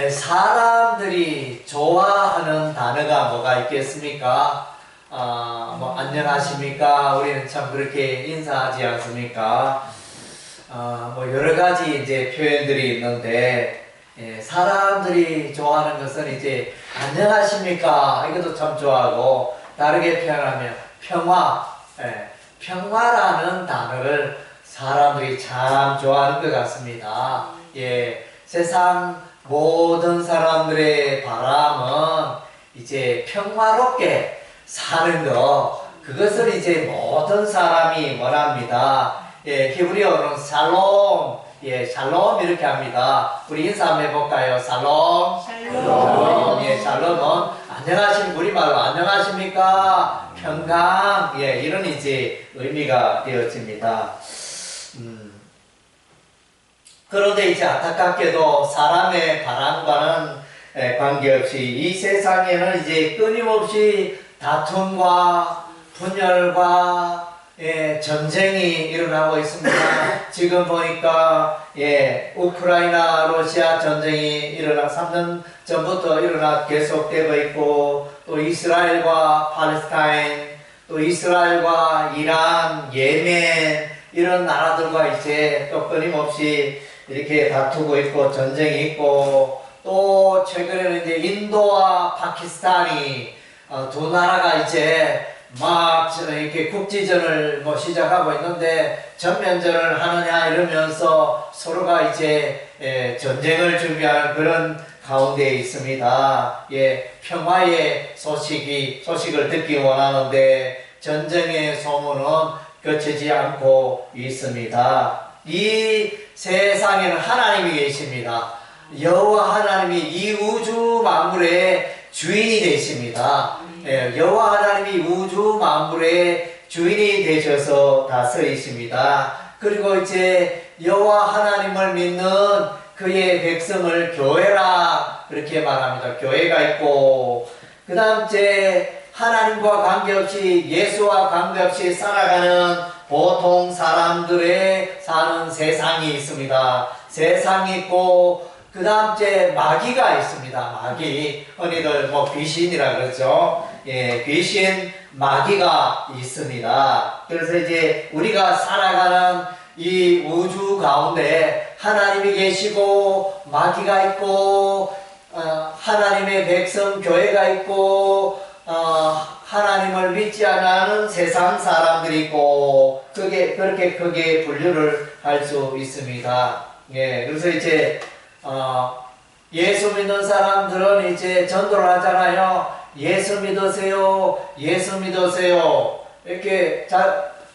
사람들이 좋아하는 단어가 뭐가 있겠습니까? 뭐 안녕하십니까? 우리는 참 그렇게 인사하지 않습니까? 뭐 여러 가지 이제 표현들이 있는데, 사람들이 좋아하는 것은 이제 안녕하십니까? 이것도 참 좋아하고, 다르게 표현하면 평화, 평화라는 단어를 사람들이 참 좋아하는 것 같습니다. 세상 모든 사람들의 바람은 이제 평화롭게 사는 것, 그것을 이제 모든 사람이 원합니다. 히브리어로는 샬롬, 샬롬 이렇게 합니다. 우리 인사 한번 해볼까요? 샬롬. 샬롬. 샬롬은 안녕하십니까? 우리말로 안녕하십니까? 평강. 이런 이제 의미가 되어집니다. 그런데 이제 안타깝게도 사람의 바람과는 관계없이 이 세상에는 이제 끊임없이 다툼과 분열과 전쟁이 일어나고 있습니다. 지금 보니까 우크라이나 러시아 전쟁이 3년 전부터 계속되고 있고, 또 이스라엘과 팔레스타인, 또 이스라엘과 이란, 예멘 이런 나라들과 이제 또 끊임없이 이렇게 다투고 있고 전쟁이 있고, 또 최근에는 이제 인도와 파키스탄이 두 나라가 이제 막 이렇게 국지전을 뭐 시작하고 있는데, 전면전을 하느냐 이러면서 서로가 이제 전쟁을 준비하는 그런 가운데 있습니다. 평화의 소식을 듣기 원하는데 전쟁의 소문은 그치지 않고 있습니다. 이 세상에는 하나님이 계십니다. 여호와 하나님이 이 우주 만물의 주인이 되십니다. 여호와 하나님이 우주 만물의 주인이 되셔서 다스리십니다. 그리고 이제 여호와 하나님을 믿는 그의 백성을 교회라 그렇게 말합니다. 교회가 있고, 그 다음 이제 하나님과 관계없이, 예수와 관계없이 살아가는 보통 사람들의 사는 세상이 있습니다. 세상이 있고, 그 다음 이제 마귀가 있습니다. 마귀, 흔히들 뭐 귀신이라 그러죠. 귀신, 마귀가 있습니다. 그래서 이제 우리가 살아가는 이 우주 가운데 하나님이 계시고, 마귀가 있고, 하나님의 백성 교회가 있고, 하나님을 믿지 않는 세상 사람들이 있고, 그렇게 크게 분류를 할 수 있습니다. 그래서 이제 예수 믿는 사람들은 이제 전도를 하잖아요. 예수 믿으세요. 예수 믿으세요. 이렇게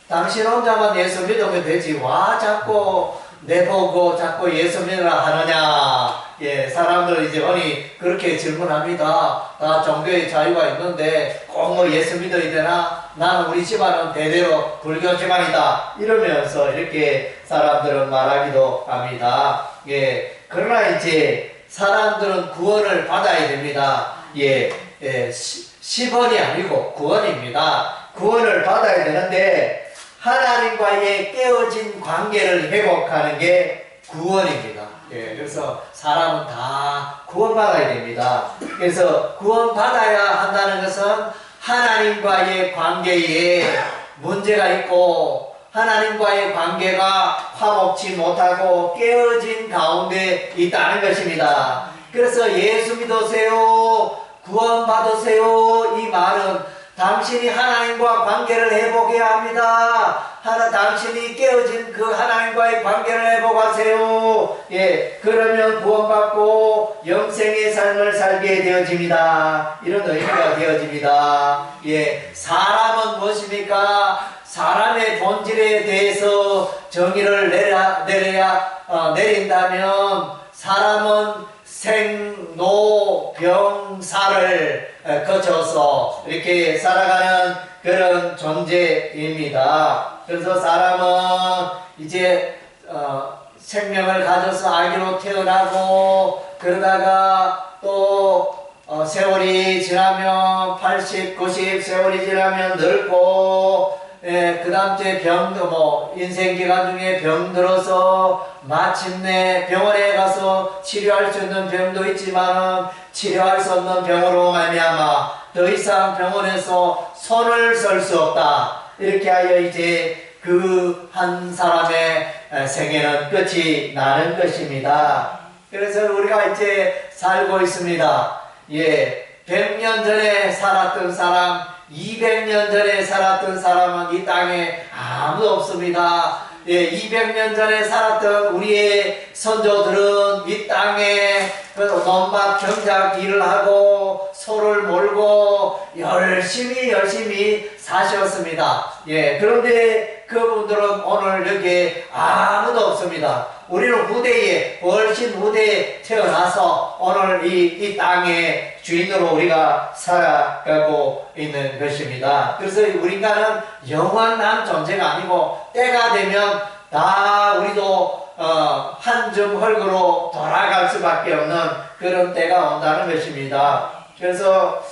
당신 혼자만 예수 믿으면 되지. 와, 자꾸 내보고 자꾸 예수 믿으라 하느냐. 사람들 이제 흔히 그렇게 질문합니다. 다 종교의 자유가 있는데 꼭 뭐 예수 믿어야 되나? 나는 우리 집안은 대대로 불교 집안이다. 이러면서 이렇게 사람들은 말하기도 합니다. 그러나 이제 사람들은 구원을 받아야 됩니다. 10원이 아니고 구원입니다. 구원을 받아야 되는데, 하나님과의 깨어진 관계를 회복하는 게 구원입니다. 그래서 사람은 다 구원받아야 됩니다. 그래서 구원받아야 한다는 것은 하나님과의 관계에 문제가 있고, 하나님과의 관계가 화목치 못하고 깨어진 가운데 있다는 것입니다. 그래서 예수 믿으세요, 구원 받으세요, 이 말은 당신이 하나님과 관계를 회복해야 합니다. 당신이 깨어진 그 하나님과의 관계를 회복하세요. 그러면 구원받고 영생의 삶을 살게 되어집니다. 이런 의미가 되어집니다. 사람은 무엇입니까? 사람의 본질에 대해서 정의를 내린다면, 사람은 생로병사를 거쳐서 이렇게 살아가는 그런 존재입니다. 그래서 사람은 이제 생명을 가져서 아기로 태어나고, 그러다가 또 세월이 지나면 80, 90 세월이 지나면 늙고, 그 다음 주에 인생 기간 중에 병 들어서 마침내 병원에 가서 치료할 수 있는 병도 있지만 치료할 수 없는 병으로 말미암아 더 이상 병원에서 손을 쓸 수 없다. 이렇게 하여 이제 그 한 사람의 생애는 끝이 나는 것입니다. 그래서 우리가 이제 살고 있습니다. 100년 전에 살았던 사람, 200년 전에 살았던 사람은 이 땅에 아무도 없습니다. 200년 전에 살았던 우리의 선조들은 이 땅에 논밭 경작 일을 하고 소를 몰고 열심히 사셨습니다. 그런데 그분들은 오늘 여기에 아무도 없습니다. 우리는 훨씬 후대에 태어나서 오늘 이 땅의 주인으로 우리가 살아가고 있는 것입니다. 그래서 우리 인간은 영원한 존재가 아니고 때가 되면 다 우리도 한 줌 흙으로 돌아갈 수밖에 없는 그런 때가 온다는 것입니다. 그래서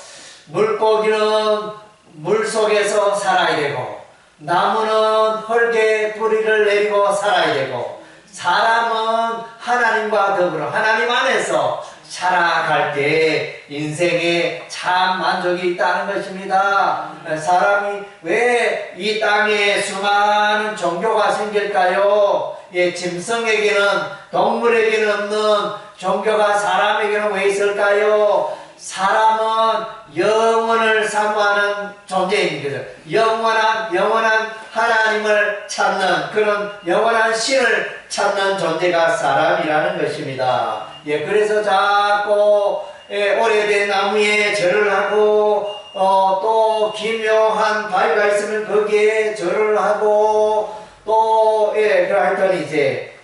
물고기는 물 속에서 살아야 되고 나무는 흙에 뿌리를 내리고 살아야 되고 사람은 하나님과 더불어 하나님 안에서 살아갈 때 인생에 참 만족이 있다는 것입니다. 사람이 왜 이 땅에 수많은 종교가 생길까요? 짐승에게는 동물에게는 없는 종교가 사람에게는 왜 있을까요? 사람은 영원을 사모하는 존재인 거죠. 영원한 하나님을 찾는 그런 영원한 신을 찾는 존재가 사람이라는 것입니다. 그래서 자꾸 오래된 나무에 절을 하고 또 기묘한 바위가 있으면 거기에 절을 하고 또 하여튼 이제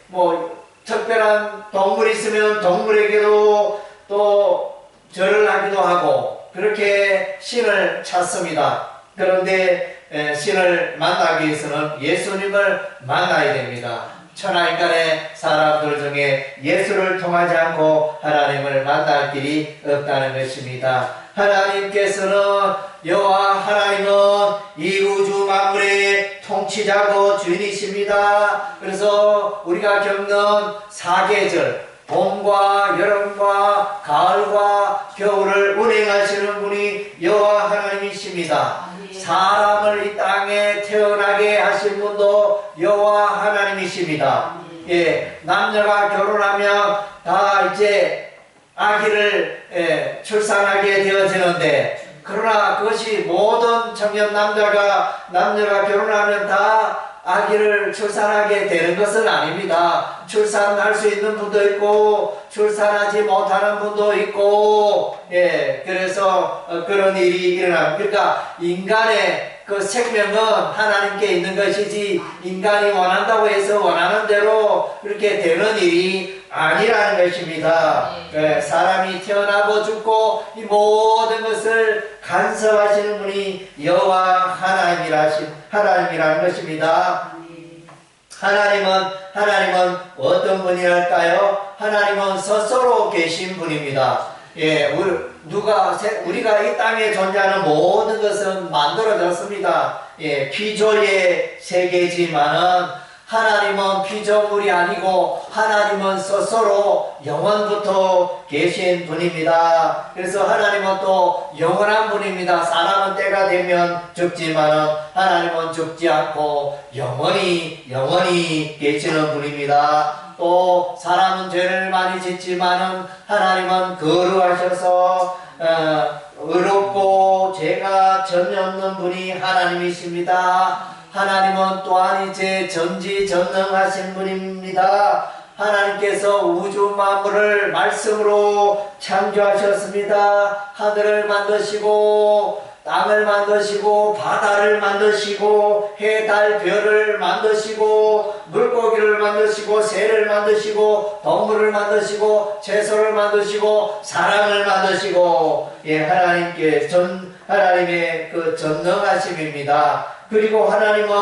특별한 동물이 있으면 동물에게도 또 절을 하기도 하고 그렇게 신을 찾습니다. 그런데 신을 만나기 위해서는 예수님을 만나야 됩니다. 천하인간의 사람들 중에 예수를 통하지 않고 하나님을 만날 길이 없다는 것입니다. 하나님께서는 여호와 하나님은 이 우주 만물의 통치자고 주인이십니다. 그래서 우리가 겪는 사계절 봄과 여름과 가을과 겨울을 운행하시는 분이 여호와 하나님이십니다. 사람을 이 땅에 태어나게 하신 분도 여호와 하나님이십니다. 남녀가 결혼하면 다 이제 아기를 출산하게 되어지는데 그러나 그것이 모든 청년 남녀가 결혼하면 다 아기를 출산하게 되는 것은 아닙니다. 출산할 수 있는 분도 있고 출산하지 못하는 분도 있고 그래서 그런 일이 일어납니다. 그러니까 인간의 그 생명은 하나님께 있는 것이지 인간이 원한다고 해서 원하는 대로 그렇게 되는 일이 아니라는 것입니다. 사람이 태어나고 죽고 이 모든 것을 간섭하시는 분이 여호와 하나님이라는 것입니다. 하나님은 어떤 분이랄까요? 하나님은 스스로 계신 분입니다. 우리가 이 땅에 존재하는 모든 것은 만들어졌습니다. 피조의 세계지만은 하나님은 피조물이 아니고 하나님은 스스로 영원부터 계신 분입니다. 그래서 하나님은 또 영원한 분입니다. 사람은 때가 되면 죽지만은 하나님은 죽지 않고 영원히 계시는 분입니다. 또 사람은 죄를 많이 짓지만은 하나님은 거룩하셔서 의롭고 죄가 전혀 없는 분이 하나님이십니다. 하나님은 또한 이제 전지전능하신 분입니다. 하나님께서 우주 만물을 말씀으로 창조하셨습니다. 하늘을 만드시고 땅을 만드시고 바다를 만드시고 해, 달, 별을 만드시고 물고기를 만드시고 새를 만드시고 동물을 만드시고 채소를 만드시고 사람을 만드시고 하나님의 그 전능하심입니다. 그리고 하나님은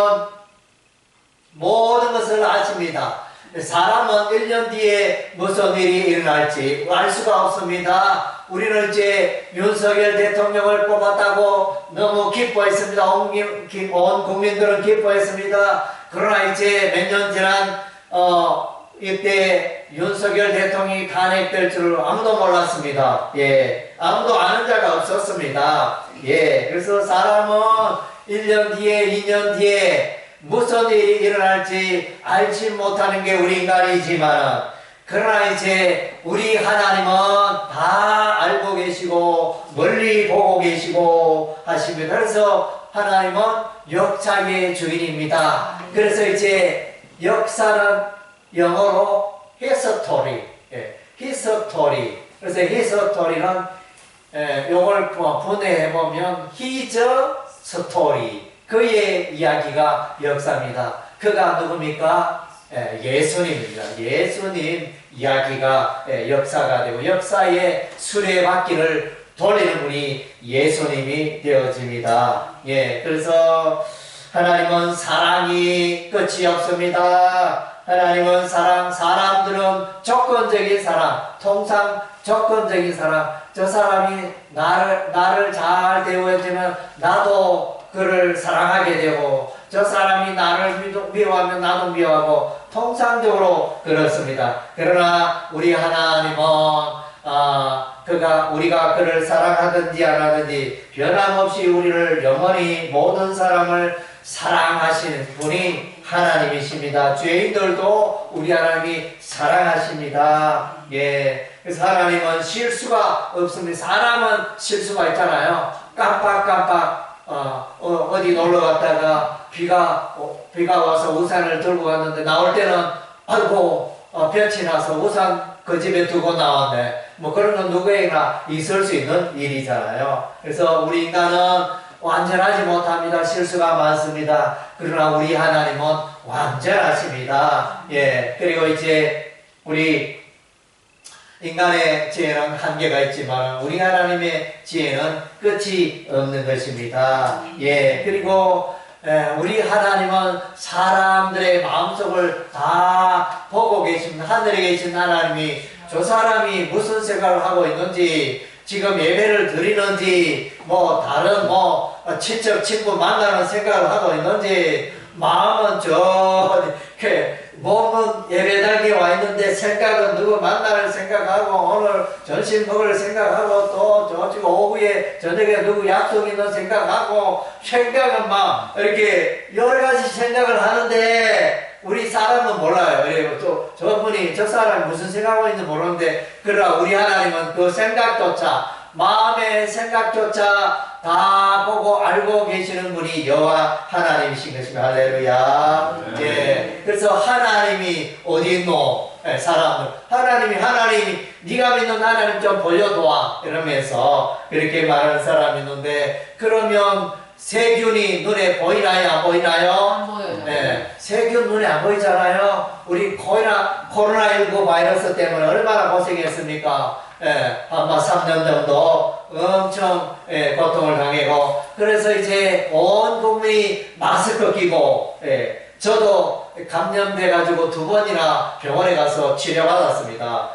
모든 것을 아십니다. 사람은 1년 뒤에 무슨 일이 일어날지 알 수가 없습니다. 우리는 이제 윤석열 대통령을 뽑았다고 너무 기뻐했습니다. 온 국민들은 기뻐했습니다. 그러나 이제 몇 년 지난 이때 윤석열 대통령이 탄핵될 줄 아무도 몰랐습니다. 예, 아무도 아는 자가 없었습니다. 예, 그래서 사람은 1년 뒤에, 2년 뒤에 무슨 일이 일어날지 알지 못하는 게 우리 인간이지만, 그러나 이제 우리 하나님은 다 알고 계시고 멀리 보고 계시고 하십니다. 그래서 하나님은 역사의 주인입니다. 그래서 이제 역사는 영어로 history, history. 그래서 history는 이걸 분해해보면 his story, 그의 이야기가 역사입니다. 그가 누굽니까? 예수님입니다. 예수님 이야기가 역사가 되고 역사의 수레바퀴를 돌리는 분이 예수님이 되어집니다. 예, 그래서 하나님은 사랑이 끝이 없습니다. 하나님은 사랑, 사람들은 조건적인 사랑, 통상 조건적인 사랑. 저 사람이 나를 잘 대우해주면 나도 그를 사랑하게 되고, 저 사람이 나를 미워하면 나도 미워하고, 통상적으로 그렇습니다. 그러나 우리 하나님은 우리가 그를 사랑하든지 안 하든지 변함없이 우리를 영원히 모든 사람을 사랑하시는 분이 하나님이십니다. 죄인들도 우리 하나님이 사랑하십니다. 예, 그래서 하나님은 실수가 없습니다. 사람은 실수가 있잖아요. 깜빡깜빡 어디 놀러 갔다가 비가 와서 우산을 들고 갔는데 나올 때는 아이고 볕이 나서 우산 그 집에 두고 나왔네. 뭐 그런 건 누구에게나 있을 수 있는 일이잖아요. 그래서 우리 인간은 완전하지 못합니다. 실수가 많습니다. 그러나 우리 하나님은 완전하십니다. 예, 그리고 이제 우리 인간의 지혜는 한계가 있지만 우리 하나님의 지혜는 끝이 없는 것입니다. 예, 그리고 우리 하나님은 사람들의 마음속을 다 보고 계십니다. 하늘에 계신 하나님이 저 사람이 무슨 생각을 하고 있는지, 지금 예배를 드리는지, 뭐 다른 친척 친구 만나는 생각을 하고 있는지, 마음은 몸은 예배당에 와 있는데 생각은 누구 만날 생각하고 오늘 점심 먹을 생각하고 또 저쪽 오후에 저녁에 누구 약속 있는 생각하고, 생각은 막 이렇게 여러 가지 생각을 하는데 우리 사람은 몰라요. 그리고 저분이 저 사람이 무슨 생각하고 있는지 모르는데, 그러나 우리 하나님은 그 생각조차, 마음의 생각조차 다 보고 알고 계시는 분이 여호와 하나님이신 것입니다. 할렐루야. 예. 그래서 하나님이 어디 있노? 사람들. 하나님이 네가 믿는 하나님 좀 보여도와 이러면서 그렇게 말하는 사람이 있는데, 그러면 세균이 눈에 보이나요? 안 보이나요? 안 보여요. 네, 세균 눈에 안 보이잖아요. 우리 코로나19 바이러스 때문에 얼마나 고생했습니까? 아마 3년 정도 엄청 고통을 당하고, 그래서 이제 온 국민이 마스크 끼고, 저도 감염돼가지고 2번이나 병원에 가서 치료받았습니다.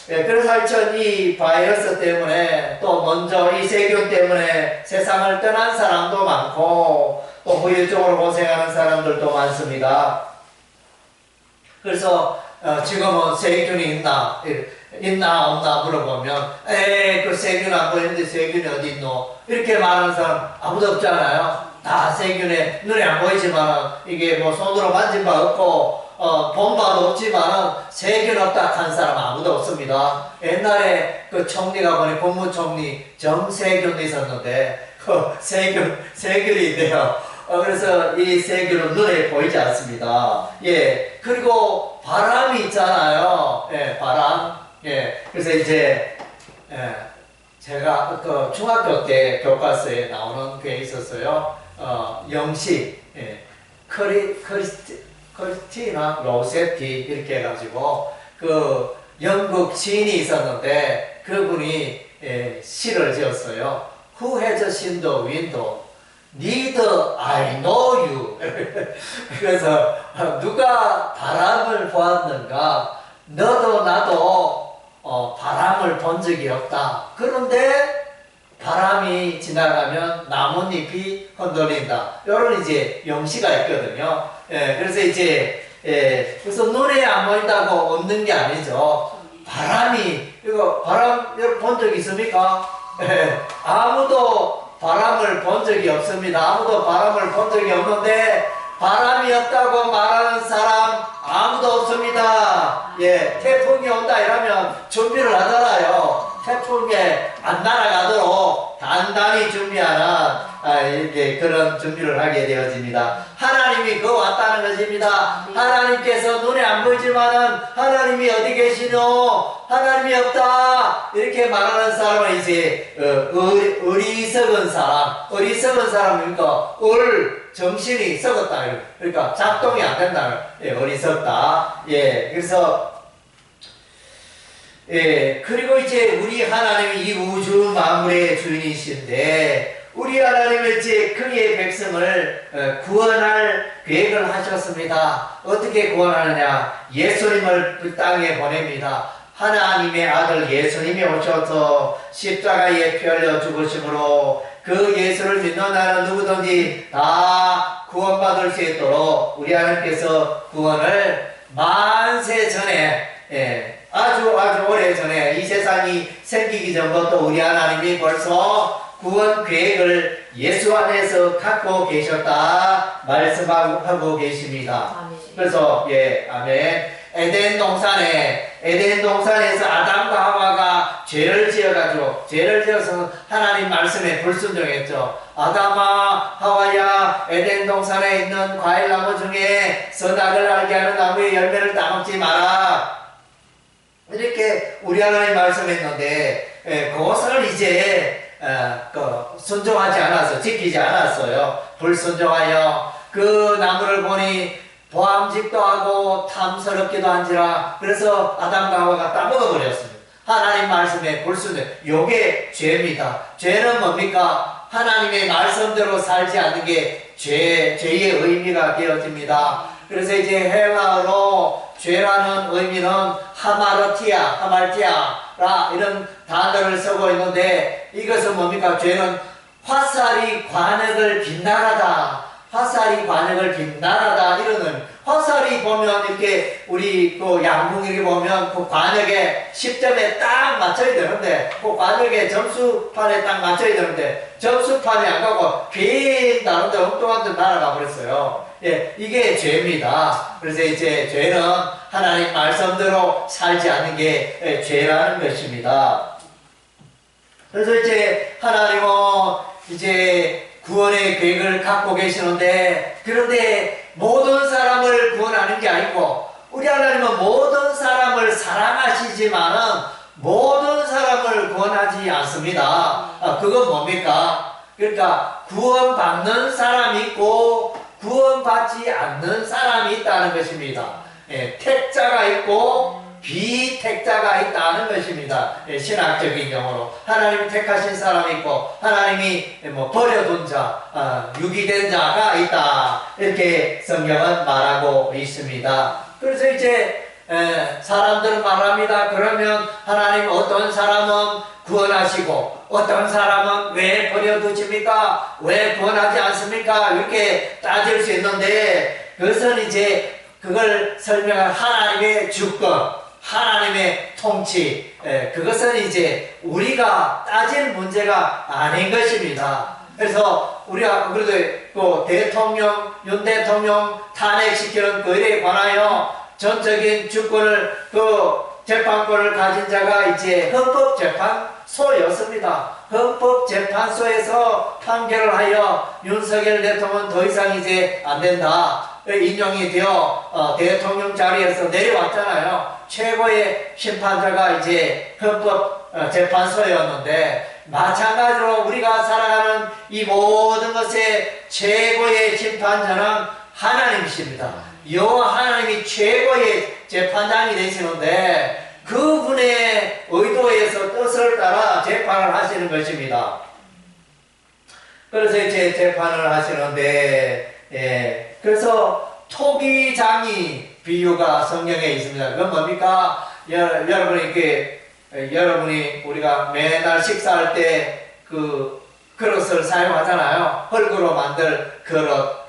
그래서 하여튼 이 바이러스 때문에, 또 먼저 이 세균 때문에 세상을 떠난 사람도 많고 또 후유증으로 고생하는 사람들도 많습니다. 그래서 지금은 세균이 있나 없나 물어보면 그 세균 안 보이는데 세균이 어디 있노? 이렇게 말하는 사람 아무도 없잖아요. 다 세균에 눈에 안 보이지만 이게 뭐 손으로 만진 바 없고 본 바도 없지만 세균 없다 한 사람 아무도 없습니다. 옛날에 그 총리가 보니 국무총리 정세균이 있었는데 세균이 있대요. 그래서 이 세균은 눈에 보이지 않습니다. 예, 그리고 바람이 있잖아요. 바람. 그래서 이제 제가 그 중학교 때 교과서에 나오는 게 있었어요. 영시, 크리스티나 로세티 이렇게 해가지고 그 영국 시인이 있었는데 그분이 시를 지었어요. Who has seen the window? Neither I know you. 그래서 누가 바람을 보았는가? 너도 나도 바람을 본 적이 없다. 그런데 바람이 지나가면 나뭇잎이 흔들린다. 이런 이제 명시가 있거든요. 그래서 이제 그래서 눈에 안 보인다고 없는 게 아니죠. 바람이 이거 바람 여러분 본 적 있습니까? 아무도 바람을 본 적이 없습니다. 아무도 바람을 본 적이 없는데 바람이 없다고 말하는 사람 아무도 없습니다. 태풍이 온다 이러면 준비를 하잖아요. 태풍에 안 날아가도록 단단히 준비하는 이렇게 그런 준비를 하게 되어집니다. 하나님이 그 왔다는 것입니다. 하나님께서 눈에 안 보이지만은 하나님이 어디 계시노? 하나님이 없다. 이렇게 말하는 사람은 이제 어리석은 사람. 어리석은 사람이니까 정신이 썩었다. 그러니까 작동이 안 된다. 어리석다. 그래서 그리고 이제 우리 하나님이 이 우주 만물의 주인이신데 우리 하나님은 이제 그의 백성을 구원할 계획을 하셨습니다. 어떻게 구원하느냐? 예수님을 그 땅에 보냅니다. 하나님의 아들 예수님이 오셔서 십자가에 피 흘려 죽으심으로 그 예수를 믿는 나는 누구든지 다 구원받을 수 있도록 우리 하나님께서 구원을 만세 전에 아주 오래 전에 이 세상이 생기기 전부터 우리 하나님이 벌써 구원 계획을 예수 안에서 갖고 계셨다 말씀하고 계십니다. 아멘. 그래서 아멘. 에덴 동산에서 아담과 하와가 죄를 지어서 하나님 말씀에 불순종했죠. 아담아 하와야 에덴 동산에 있는 과일나무 중에 선악을 알게 하는 나무의 열매를 따먹지 마라. 이렇게 우리 하나님 말씀했는데 그것을 이제 순종하지 않아서 지키지 않았어요. 불순종하여 그 나무를 보니 보암직도 하고 탐스럽기도 한지라. 그래서 아담과 하와가 따먹어버렸습니다. 하나님 말씀에 불순종. 요게 죄입니다. 죄는 뭡니까? 하나님의 말씀대로 살지 않는 게 죄의 의미가 되어집니다. 그래서 이제 헬라어로 죄라는 의미는 하말티아라 이런 단어를 쓰고 있는데 이것은 뭡니까? 죄는 화살이 관역을 빗나가다. 화살이 관역을 빗나가다 이러는 화살이 보면 이렇게 우리 그 양궁 이렇게 보면 그 관역에 10점에 딱 맞춰야 되는데 그 관역에 점수판에 딱 맞춰야 되는데 점수판이 안 가고 빈 다른 데 엉뚱한 데 날아가 버렸어요. 이게 죄입니다. 그래서 이제 죄는 하나님 말씀대로 살지 않는 게 죄라는 것입니다. 그래서 이제 하나님은 이제 구원의 계획을 갖고 계시는데 그런데 모든 사람을 구원하는 게 아니고 우리 하나님은 모든 사람을 사랑하시지만은 모든 사람을 구원하지 않습니다. 그건 뭡니까? 그러니까 구원받는 사람이 있고 구원받지 않는 사람이 있다는 것입니다. 택자가 있고 비택자가 있다는 것입니다. 신학적인 용어로 하나님이 택하신 사람이 있고 하나님이 버려둔 자, 유기된 자가 있다. 이렇게 성경은 말하고 있습니다. 그래서 이제 사람들은 말합니다. 그러면 하나님 어떤 사람은 구원하시고 어떤 사람은 왜 버려두십니까? 왜 구원하지 않습니까? 이렇게 따질 수 있는데 그것은 이제 그걸 설명한 하나님의 주권, 하나님의 통치, 그것은 이제 우리가 따질 문제가 아닌 것입니다. 그래서 우리가 그래도 또 대통령, 윤 대통령 탄핵시키는 그 일에 관하여 전적인 주권을 재판권을 가진 자가 이제 헌법재판소였습니다. 헌법재판소에서 판결을 하여 윤석열 대통령은 더 이상 이제 안 된다. 인용이 되어 대통령 자리에서 내려왔잖아요. 최고의 심판자가 이제 헌법재판소였는데 마찬가지로 우리가 살아가는 이 모든 것의 최고의 심판자는 하나님이십니다. 여호와 하나님이 최고의 재판장이 되시는데 그분의 의도에서 뜻을 따라 재판을 하시는 것입니다. 그래서 이제 재판을 하시는데, 그래서 토기장이 비유가 성경에 있습니다. 그건 뭡니까? 여러분이 여러분이 우리가 매날 식사할 때 그 그릇을 사용하잖아요. 흙으로 만들 그릇.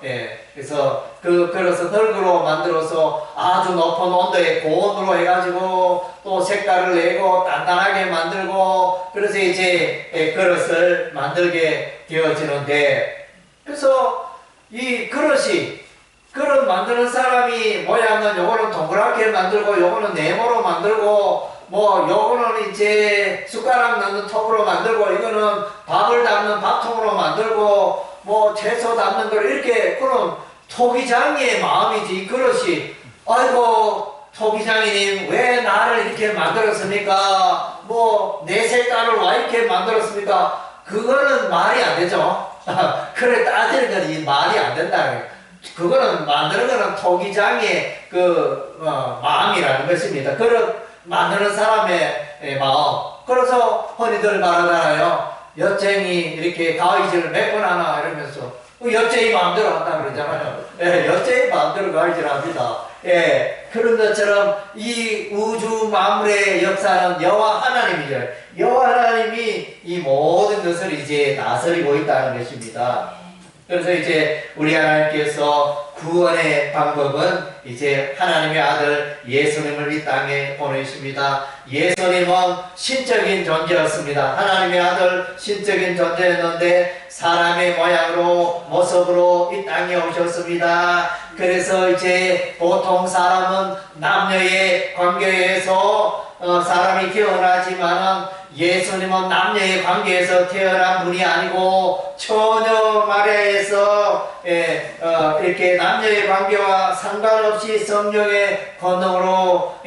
그래서 그 그릇을 흙으로 만들어서 아주 높은 온도에 고온으로 해가지고 또 색깔을 내고 단단하게 만들고, 그래서 이제 그릇을 만들게 되어지는데, 그래서 이 그릇 만드는 사람이 모양은 요거는 동그랗게 만들고 요거는 네모로 만들고, 뭐 요거는 이제 숟가락 넣는 통으로 만들고, 이거는 밥을 담는 밥통으로 만들고, 뭐 채소 담는 걸 이렇게, 그런 토기장이의 마음이지. 이 그릇이, 아이고 토기장이님 왜 나를 이렇게 만들었습니까? 뭐 내 색깔을 왜 이렇게 만들었습니까? 그거는 말이 안 되죠. 그래 따지는 건 말이 안 된다. 그거는 만드는 거는 토기장의 마음이라는 것입니다. 그릇 만드는 사람의 마음. 그래서 흔히들 말하잖아요. 엿쟁이 이렇게 가위질을 몇 번 하나 이러면서 엿쟁이 마음대로 한다 그러잖아요. 엿쟁이 마음대로 가위질 합니다. 그런 것처럼 이 우주 만물의 역사는 여호와 하나님이죠. 여호와 하나님이 이 모든 것을 이제 다스리고 있다는 것입니다. 그래서 이제 우리 하나님께서 구원의 방법은 이제 하나님의 아들 예수님을 이 땅에 보내십니다. 예수님은 신적인 존재였습니다. 하나님의 아들 신적인 존재였는데 사람의 모양으로 모습으로 이 땅에 오셨습니다. 그래서 이제 보통 사람은 남녀의 관계에서 사람이 태어나지만은 예수님은 남녀의 관계에서 태어난 분이 아니고 처녀 마리아에서 이렇게 남녀의 관계와 상관없이 성령의 권능으로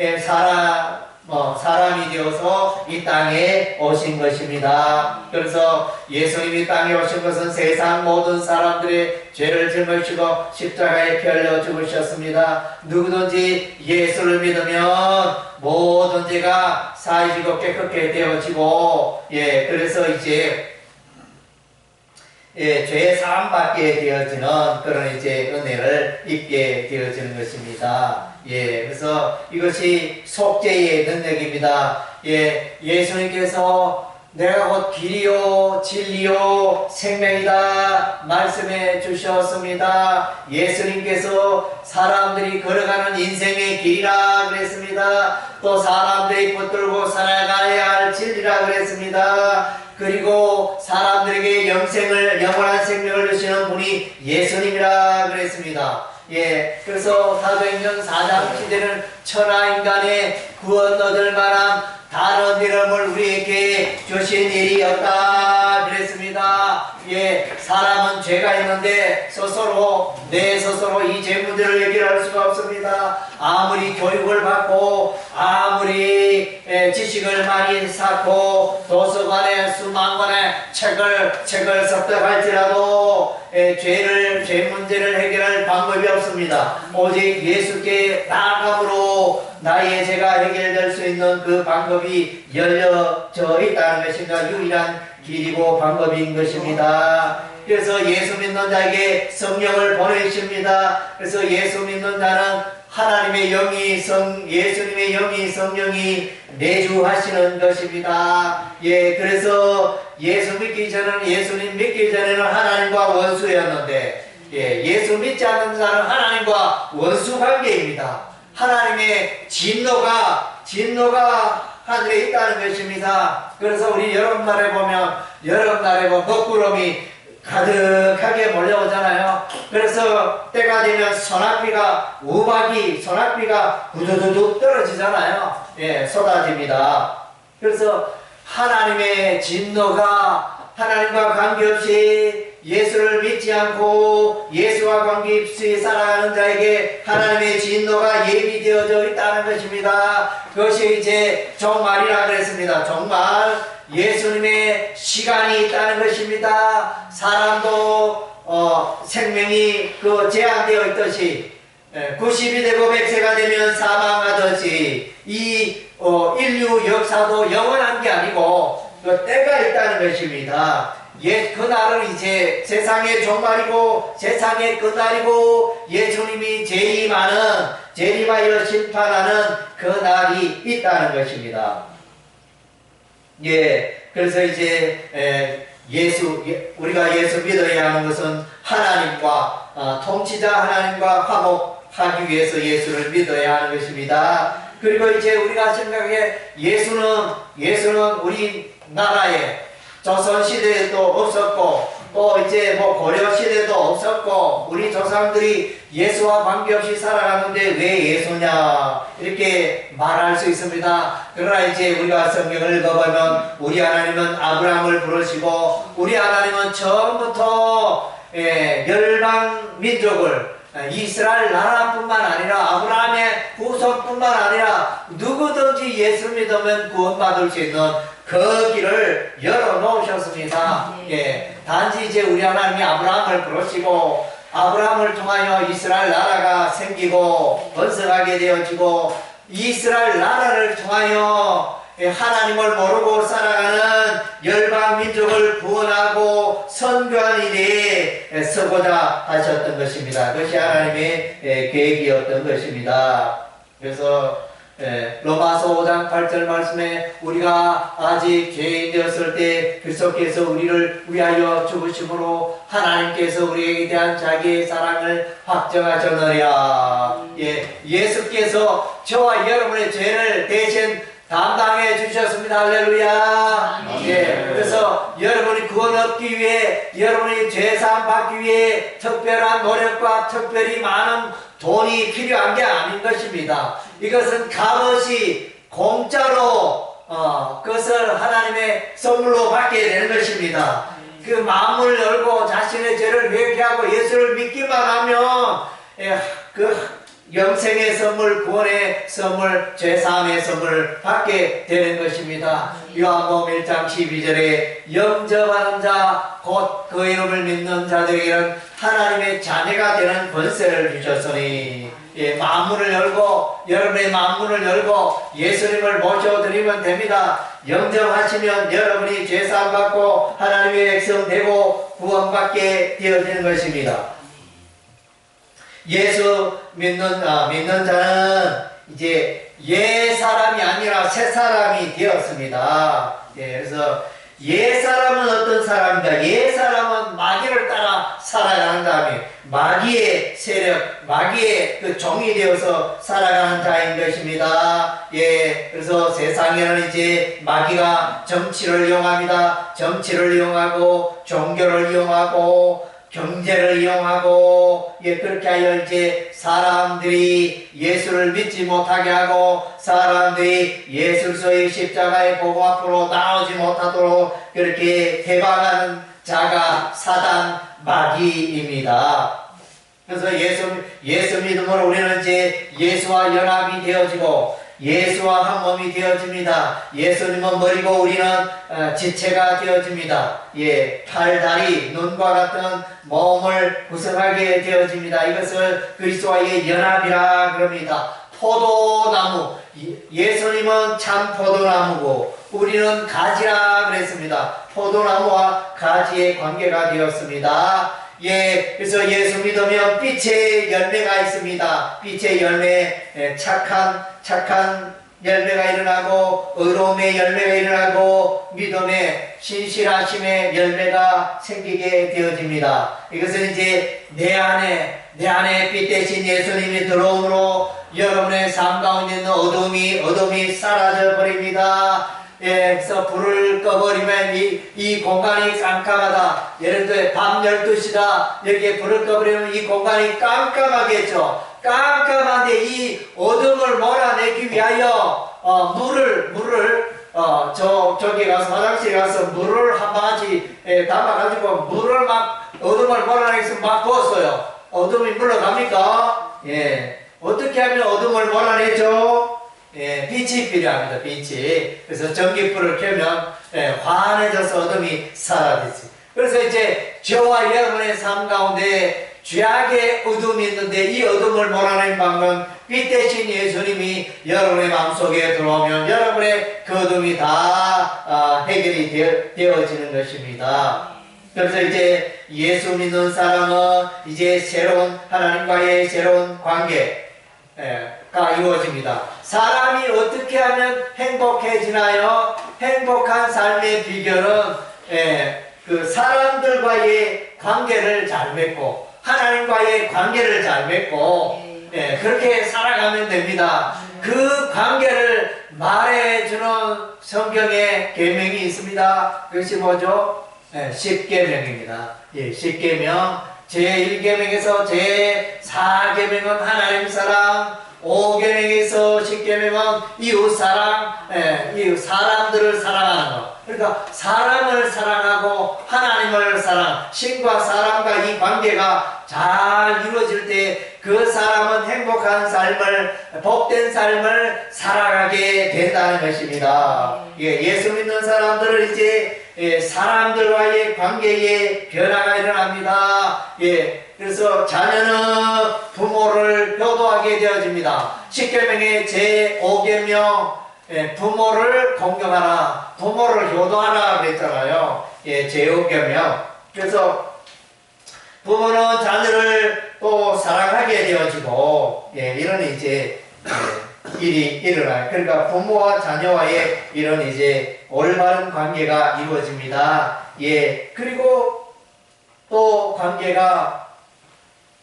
사람이 되어서 이 땅에 오신 것입니다. 그래서 예수님이 땅에 오신 것은 세상 모든 사람들의 죄를 짊어지고 십자가에 피흘려 죽으셨습니다. 누구든지 예수를 믿으면 모든 죄가 사해지고 깨끗게 되어지고, 그래서 이제 죄 사함 받게 되어지는 그런 이제 은혜를 입게 되어지는 것입니다. 그래서 이것이 속죄의 능력입니다. 예수님께서 내가 곧 길이요 진리요 생명이다 말씀해 주셨습니다. 예수님께서 사람들이 걸어가는 인생의 길이라 그랬습니다. 또 사람들이 붙들고 살아가야 할 진리라 그랬습니다. 그리고 사람들에게 영원한 생명을 주시는 분이 예수님이라 그랬습니다. 그래서 사도행전 4장 시대는 천하인간의 구원 얻을 만한 다른 이름을 우리에게 주신 일이 없다 그랬습니다. 사람은 죄가 있는데 내 스스로 이 죄 문제를 해결할 수가 없습니다. 아무리 교육을 받고 아무리 지식을 많이 쌓고 도서관에 수만 권의 책을 섭득할지라도 죄 문제를 해결할 방법이 없습니다. 오직 예수께 나아감으로 나의 죄가 해결될 수 있는 그 방법이 열려져 있다는 것입니다. 유일한 길이고 방법인 것입니다. 그래서 예수 믿는 자에게 성령을 보내십니다. 그래서 예수 믿는 자는 하나님의 예수님의 영이 성령이 내주하시는 것입니다. 그래서 예수님 믿기 전에는 하나님과 원수였는데, 예수 믿지 않는 자는 하나님과 원수 관계입니다. 하나님의 진노가 하늘에 있다는 것입니다. 그래서 우리 여름날에 보면 먹구름이 가득하게 몰려오잖아요. 그래서 때가 되면 소낙비가 후두두둑 떨어지잖아요. 쏟아집니다. 그래서 하나님의 진노가 하나님과 관계없이 예수를 믿지 않고 예수와 관계없이 살아가는 자에게 하나님의 진노가 예비되어져 있다는 것입니다. 그것이 이제 종말이라 그랬습니다. 종말, 예수님의 시간이 있다는 것입니다. 사람도 생명이 제한되어 있듯이 90이 되고 100세가 되면 사망하듯이 이 인류 역사도 영원한 게 아니고 때가 있다는 것입니다. 그날은 이제 세상의 종말이고 세상의 끝날이고 예수님이 재림하여 심판하는 그 날이 있다는 것입니다. 그래서 이제 우리가 예수 믿어야 하는 것은 하나님과 통치자 하나님과 화목하기 위해서 예수를 믿어야 하는 것입니다. 그리고 이제 우리가 생각해 예수는 우리나라에 조선시대에도 없었고 또 이제 뭐 고려시대도 없었고 우리 조상들이 예수와 관계없이 살아갔는데 왜 예수냐 이렇게 말할 수 있습니다. 그러나 이제 우리가 성경을 읽어보면 우리 하나님은 아브라함을 부르시고 우리 하나님은 처음부터 열방 민족을 이스라엘 나라뿐만 아니라 아브라함의 후손뿐만 아니라 누구든지 예수 믿으면 구원받을 수 있는 그 길을 열어놓으셨습니다. 단지 이제 우리 하나님이 아브라함을 부르시고 아브라함을 통하여 이스라엘 나라가 생기고 번성하게 되어지고 이스라엘 나라를 통하여 하나님을 모르고 살아가는 열방 민족을 구원하고 선교한 일에 서고자 하셨던 것입니다. 그것이 하나님의 계획이었던 것입니다. 그래서 로마서 5장 8절 말씀에 우리가 아직 죄인 되었을 때 그리스도께서 우리를 위하여 죽으심으로 하나님께서 우리에게 대한 자기의 사랑을 확정하셨느냐. 예수께서 저와 여러분의 죄를 대신 담당해 주셨습니다. 할렐루야. 그래서 여러분이 구원 얻기 위해 여러분이 죄사함 받기 위해 특별한 노력과 특별히 많은 돈이 필요한 게 아닌 것입니다. 이것은 값없이 공짜로 그것을 하나님의 선물로 받게 되는 것입니다. 그 마음을 열고 자신의 죄를 회개하고 예수를 믿기만 하면 그 영생의 선물, 구원의 선물, 죄사함의 선물을 받게 되는 것입니다. 요한복음 1장 12절에 영접하는 자, 곧 그 이름을 믿는 자들에게는 하나님의 자녀가 되는 권세를 주셨으니 마음문을 열고 여러분의 마음문을 열고 예수님을 모셔드리면 됩니다. 영접하시면 여러분이 죄사함 받고 하나님의 백성 되고 구원받게 되어지는 것입니다. 예수 믿는 자는 이제 옛 사람이 아니라 새 사람이 되었습니다. 그래서 옛 사람은 어떤 사람입니다. 옛 사람은 마귀를 따라 살아가는 사람이 마귀의 세력, 마귀의 그 종이 되어서 살아가는 자인 것입니다. 그래서 세상에는 이제 마귀가 정치를 이용합니다. 정치를 이용하고 종교를 이용하고 경제를 이용하고 그렇게 하여 이제 사람들이 예수를 믿지 못하게 하고 사람들이 예수의 십자가의 복음 앞으로 나오지 못하도록 그렇게 해방하는 자가 사단 마귀입니다. 그래서 예수 믿음으로 우리는 이제 예수와 연합이 되어지고 예수와 한 몸이 되어집니다. 예수님은 머리고 우리는 지체가 되어집니다. 팔, 다리, 눈과 같은 몸을 구성하게 되어집니다. 이것을 그리스도와의 연합이라 그럽니다. 포도나무, 예수님은 참 포도나무고 우리는 가지라 그랬습니다. 포도나무와 가지의 관계가 되었습니다. 그래서 예수 믿으면 빛의 열매가 있습니다. 빛의 열매, 착한 열매가 일어나고 의로움의 열매가 일어나고 믿음의 신실하심의 열매가 생기게 되어집니다. 이것은 이제 내 안에 빛 대신 예수님이 들어옴으로 여러분의 삶 가운데 있는 어둠이 사라져 버립니다. 그래서 불을 꺼버리면 이 공간이 깜깜하다. 예를 들어 밤 12시다. 여기에 불을 꺼버리면 이 공간이 깜깜하겠죠. 깜깜한데 이 어둠을 몰아내기 위하여 저기 가서 화장실에 가서 물을 한 바가지 담아가지고 물을 막 어둠을 몰아내서 막 부었어요. 어둠이 물러갑니까? 어떻게 하면 어둠을 몰아내죠? 빛이 필요합니다. 빛이. 그래서 전기불을 켜면 환해져서 어둠이 사라지지. 그래서 이제 저와 여러분의 삶 가운데 죄악의 어둠이 있는데 이 어둠을 몰아내는 방법은 빛 대신 예수님이 여러분의 마음속에 들어오면 여러분의 그 어둠이 다 해결이 되어지는 것입니다. 그래서 이제 예수 믿는 사람은 이제 새로운 하나님과의 새로운 관계가 이루어집니다. 사람이 어떻게 하면 행복해지나요? 행복한 삶의 비결은 그 사람들과의 관계를 잘 맺고 하나님과의 관계를 잘 맺고 그렇게 살아가면 됩니다. 그 관계를 말해주는 성경의 계명이 있습니다. 그것이 뭐죠? 10계명입니다. 10계명, 제1계명에서 제4계명은 하나님 사랑, 5계명에서 10계명은 이웃 사랑, 이웃 사람들을 사랑하는 것. 그러니까 사람을 사랑하고 하나님을 사랑, 신과 사람과 이 관계가 잘 이루어질 때 그 사람은 행복한 삶을, 복된 삶을 살아가게 된다는 것입니다. 예수 믿는 사람들은 이제 사람들과의 관계에 변화가 일어납니다. 그래서 자녀는 부모를 효도하게 되어집니다. 10계명의 제5계명 부모를 공경하라, 부모를 효도하라 그랬잖아요. 제5계명. 그래서 부모는 자녀를 또 사랑하게 되어지고 이런 이제 일이 일어나요. 그러니까 부모와 자녀와의 이런 이제 올바른 관계가 이루어집니다. 그리고 또 관계가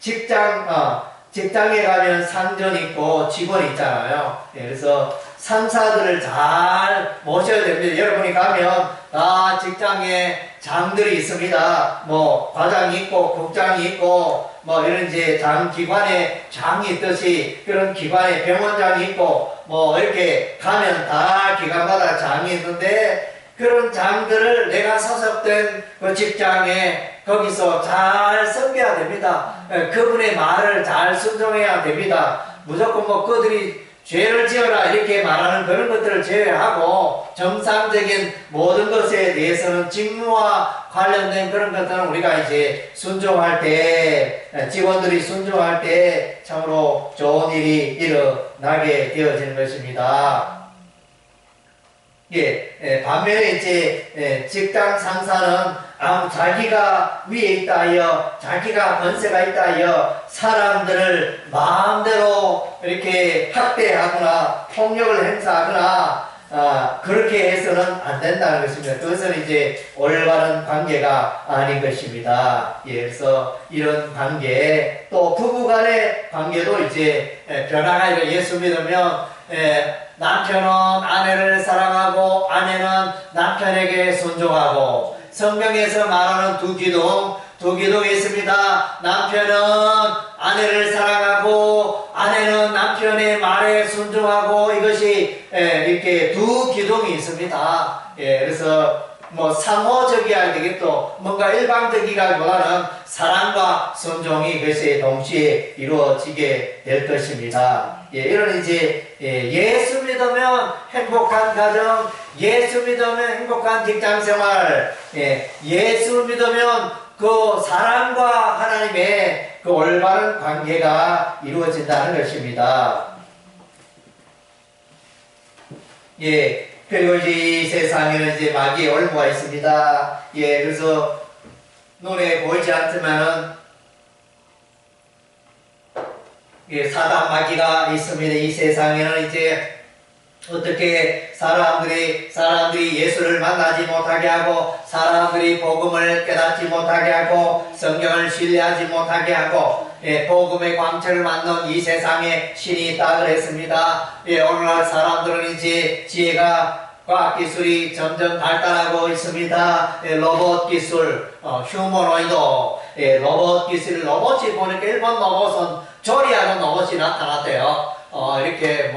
직장에 가면 상전 있고 직원 있잖아요. 그래서 상사들을 잘 모셔야 됩니다. 여러분이 가면 다 직장에 장들이 있습니다. 뭐 과장이 있고 국장이 있고 뭐 이런 이제 장 기관에 장이 있듯이 그런 기관에 병원장이 있고 뭐 이렇게 가면 다 기관마다 장이 있는데 그런 장들을 내가 소속된 그 직장에 거기서 잘 섬겨야 됩니다. 그분의 말을 잘 순종해야 됩니다. 무조건 뭐 그들이 죄를 지어라 이렇게 말하는 그런 것들을 제외하고 정상적인 모든 것에 대해서는 직무와 관련된 그런 것들은 우리가 이제 순종할 때 직원들이 순종할 때 참으로 좋은 일이 일어나게 되어지는 것입니다. 반면에 이제 직장 상사는 자기가 위에 있다 하여 자기가 권세가 있다 하여 사람들을 마음대로 이렇게 학대하거나 폭력을 행사하거나 그렇게 해서는 안 된다는 것입니다. 그것은 이제 올바른 관계가 아닌 것입니다. 그래서 이런 관계 또 부부간의 관계도 이제 변화가 예수 믿으면 남편은 아내를 사랑하고 아내는 남편에게 순종하고 성경에서 말하는 두 기둥이 있습니다. 남편은 아내를 사랑하고 아내는 남편의 말에 순종하고 이것이 이렇게 두 기둥이 있습니다. 그래서 뭐 상호적이어야 되겠고 뭔가 일방적이기보다는 사랑과 순종이 그것이 동시에 이루어지게 될 것입니다. 이런 이제 예수 믿으면 행복한 가정, 예수 믿으면 행복한 직장생활, 예수 믿으면 그 사람과 하나님의 그 올바른 관계가 이루어진다는 것입니다. 그리고 이제 이 세상에는 이제 마귀의 올무가 있습니다. 그래서 눈에 보이지 않지만은 사단 마귀가 있습니다. 이 세상에는 이제 어떻게 사람들이 예수를 만나지 못하게 하고 사람들이 복음을 깨닫지 못하게 하고 성경을 신뢰하지 못하게 하고 복음의 광채를 맞는 이 세상에 신이 있다 그랬습니다. 오늘날 사람들은 이제 지혜가 과학기술이 점점 발달하고 있습니다. 로봇 기술, 휴머노이드, 로봇 기술, 로봇이 보니까 일본 로봇은 조리하는 로봇이 나타났대요. 이렇게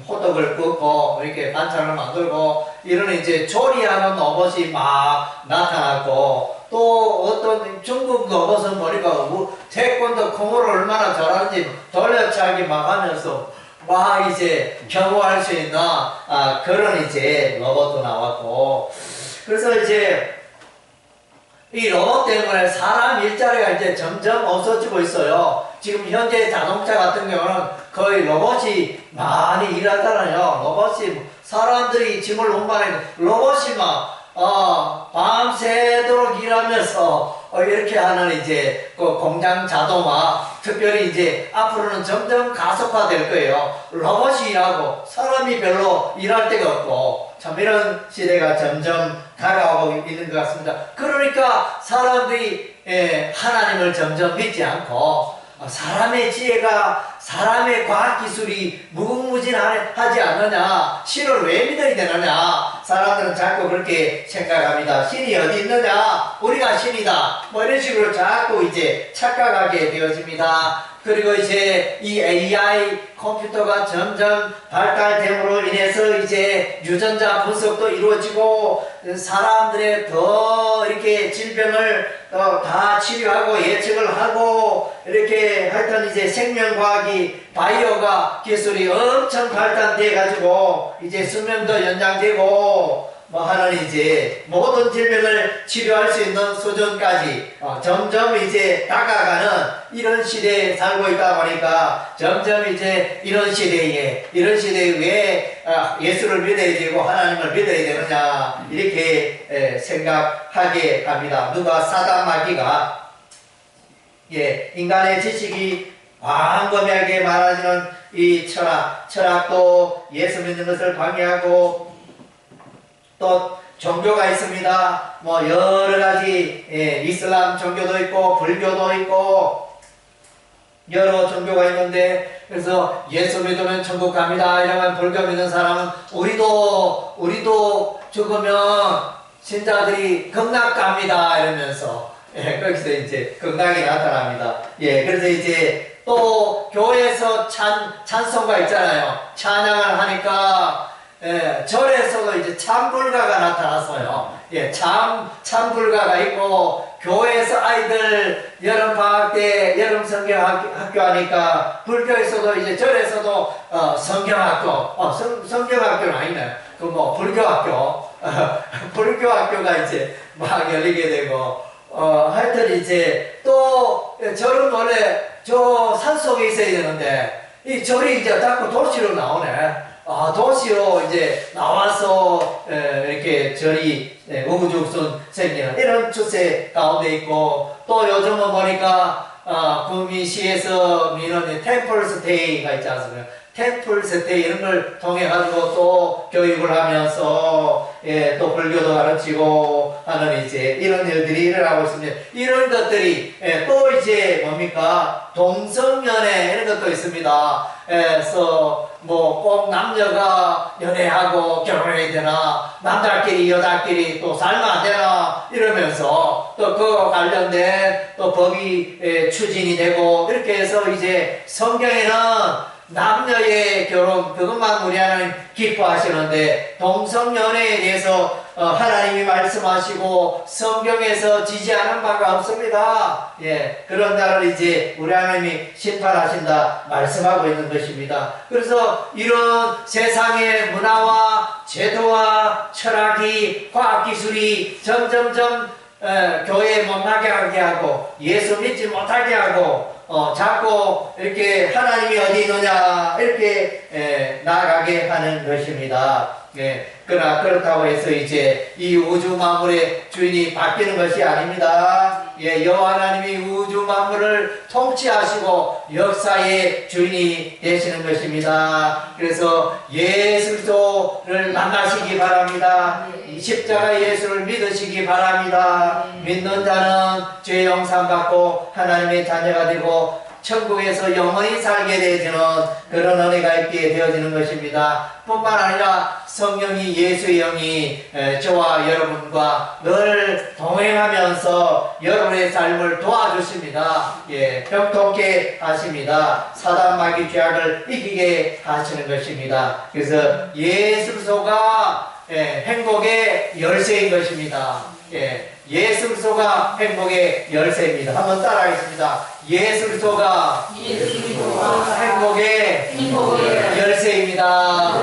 호떡을 굽고 이렇게 반찬을 만들고 이런 이제 조리하는 로봇이 막 나타났고 또 어떤 중국 로봇은 보니까 태권도 콩을 얼마나 잘하는지 돌려차기 막 하면서 와 이제 경호할 수 있는 그런 이제 로봇도 나왔고 그래서 이제 이 로봇 때문에 사람 일자리가 이제 점점 없어지고 있어요. 지금 현재 자동차 같은 경우는 거의 로봇이 많이 일하잖아요. 로봇이 사람들이 짐을 운반해 로봇이 막 밤새도록 일하면서 이렇게 하는 이제 그 공장 자동화, 특별히 이제 앞으로는 점점 가속화될 거예요. 로봇이 일하고 사람이 별로 일할 데가 없고 참 이런 시대가 점점 다가오고 있는 것 같습니다. 그러니까 사람들이 하나님을 점점 믿지 않고 사람의 지혜가, 사람의 과학기술이 무궁무진하지 않느냐, 신을 왜 믿어야 되느냐, 사람들은 자꾸 그렇게 생각합니다. 신이 어디 있느냐, 우리가 신이다, 뭐 이런 식으로 자꾸 이제 착각하게 되어집니다. 그리고 이제 이 AI 컴퓨터가 점점 발달됨으로 인해서 이제 유전자 분석도 이루어지고 사람들의 더 이렇게 질병을 다 치료하고 예측을 하고 이렇게 하여튼 이제 생명과학이 바이오가 기술이 엄청 발달돼 가지고 이제 수명도 연장되고 뭐 하는 이제 모든 질병을 치료할 수 있는 수준까지 점점 이제 다가가는 이런 시대에 살고 있다 보니까 점점 이제 이런 시대에 왜 예수를 믿어야 되고 하나님을 믿어야 되느냐 이렇게 생각하게 합니다. 누가 사단 마귀가 인간의 지식이 광범위하게 많아지는 이 철학도 예수 믿는 것을 방해하고 또 종교가 있습니다. 뭐 여러 가지 이슬람 종교도 있고 불교도 있고 여러 종교가 있는데 그래서 예수 믿으면 천국 갑니다. 이러면 불교 믿는 사람은 우리도 죽으면 신자들이 극락 갑니다. 이러면서 거기서 이제 극락이 나타납니다. 그래서 이제 또 교회에서 찬송가 있잖아요. 찬양을 하니까 절에서도 이제 참불가가 나타났어요. 참불가가 있고, 교회에서 아이들 여름방학 때 여름 성경학교 하니까, 불교에서도 이제 절에서도 성경학교, 성경학교는 아니네. 그 뭐, 불교학교, 불교학교가 이제 막 열리게 되고, 하여튼 이제 또, 절은 원래 저 산속에 있어야 되는데, 이 절이 이제 자꾸 도시로 나오네. 도시로 이제 나와서 이렇게 절이 우후죽순 생기는 이런 추세 가운데 있고 또 요즘은 보니까 구미시에서 미는 템플스테이가 있지 않습니까? 템플스테이 이런 걸 통해 가지고 또 교육을 하면서 또 불교도 가르치고 하는 이제 이런 일들이 일어나고 있습니다. 이런 것들이 또 이제 뭡니까? 동성연애 이런 것도 있습니다. 그래서 뭐 꼭 남녀가 연애하고 결혼해야 되나 남자끼리 여자끼리 또 살면 안 되나 이러면서 또 그거 관련된 또 법이 추진이 되고 이렇게 해서 이제 성경에는 남녀의 결혼 그것만 우리 하나님 기뻐하시는데 동성연애에 대해서 하나님이 말씀하시고 성경에서 지지하는 바가 없습니다. 그런 날을 이제 우리 하나님이 심판하신다 말씀하고 있는 것입니다. 그래서 이런 세상의 문화와 제도와 철학이 과학기술이 점점점 교회에 못 나게 하고 예수 믿지 못하게 하고 자꾸 이렇게 하나님이 어디 있느냐 이렇게 나아가게 하는 것입니다. 그러나 그렇다고 해서 이제 이 우주 만물의 주인이 바뀌는 것이 아닙니다. 여호와 하나님이 우주 만물을 통치하시고 역사의 주인이 되시는 것입니다. 그래서 예수 그리스도를 만나시기 바랍니다. 십자가 예수를 믿으시기 바랍니다. 믿는 자는 죄 용서 받고 하나님의 자녀가 되고 천국에서 영원히 살게 되어지는 그런 은혜가 있게 되어지는 것입니다. 뿐만 아니라 성령이 예수의 영이 저와 여러분과 늘 동행하면서 여러분의 삶을 도와주십니다. 병통케 하십니다. 사단 마귀 죄악을 이기게 하시는 것입니다. 그래서 예수 그리스도가 행복의 열쇠인 것입니다. 예수 그리스도가 행복의 열쇠입니다. 한번 따라하겠습니다. 예수 그리스도가 행복의 열쇠입니다.